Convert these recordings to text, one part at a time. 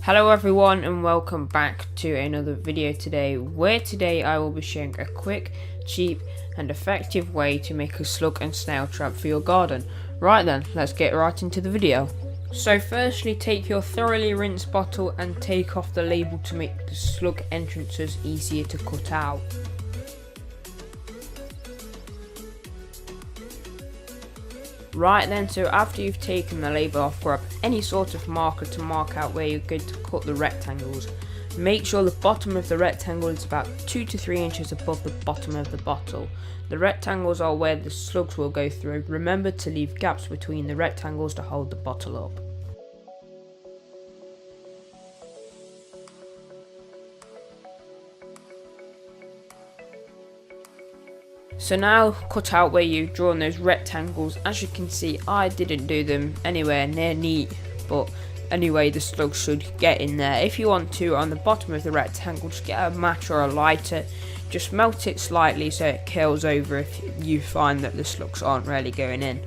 Hello everyone and welcome back to another video today, where today I will be sharing a quick, cheap and effective way to make a slug and snail trap for your garden. Right then, let's get right into the video. So firstly, take your thoroughly rinsed bottle and take off the label to make the slug entrances easier to cut out. Right then, so after you've taken the label off, grab any sort of marker to mark out where you're going to cut the rectangles. Make sure the bottom of the rectangle is about 2 to 3 inches above the bottom of the bottle. The rectangles are where the slugs will go through. Remember to leave gaps between the rectangles to hold the bottle up. So now cut out where you've drawn those rectangles. As you can see, I didn't do them anywhere near neat, but anyway, the slugs should get in there. If you want to, on the bottom of the rectangle, just get a match or a lighter, just melt it slightly so it curls over if you find that the slugs aren't really going in.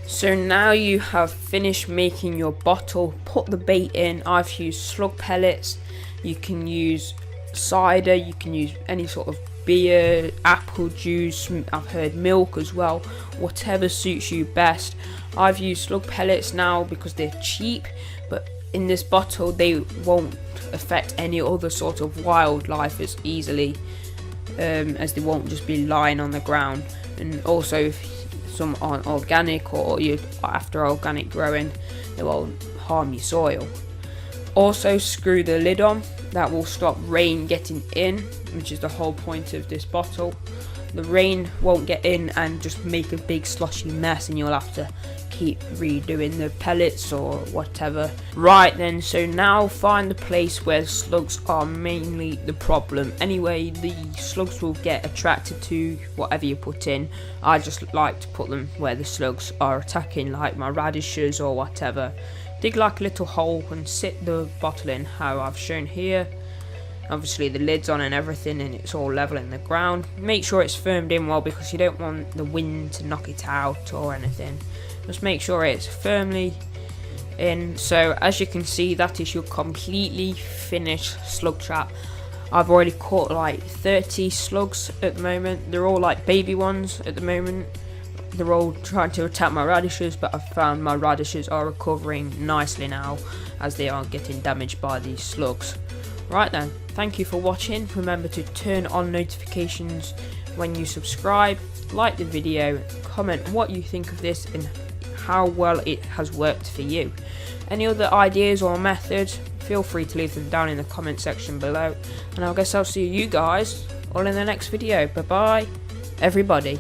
So now you have finished making your bottle. Put the bait in. I've used slug pellets. You can use cider, you can use any sort of beer, apple juice, I've heard milk as well, whatever suits you best. I've used slug pellets now because they're cheap, but in this bottle they won't affect any other sort of wildlife as easily, as they won't just be lying on the ground. And also if some aren't organic or you after organic growing, they won't harm your soil. Also screw the lid on. That will stop rain getting in, which is the whole point of this bottle. The rain won't get in and just make a big sloshy mess, and you'll have to keep redoing the pellets or whatever. Right then, so now find the place where slugs are mainly the problem. Anyway, the slugs will get attracted to whatever you put in. I just like to put them where the slugs are attacking, like my radishes or whatever. Dig like a little hole and sit the bottle in how I've shown here. Obviously the lid's on and everything, and it's all level in the ground. Make sure it's firmed in well because you don't want the wind to knock it out or anything. Just make sure it's firmly in. So as you can see, that is your completely finished slug trap. I've already caught like 30 slugs at the moment. They're all like baby ones at the moment. They're all trying to attack my radishes, but I've found my radishes are recovering nicely now as they aren't getting damaged by these slugs. Right then, thank you for watching. Remember to turn on notifications when you subscribe, like the video, comment what you think of this and how well it has worked for you. Any other ideas or methods, feel free to leave them down in the comment section below, and I guess I'll see you guys all in the next video. Bye bye everybody.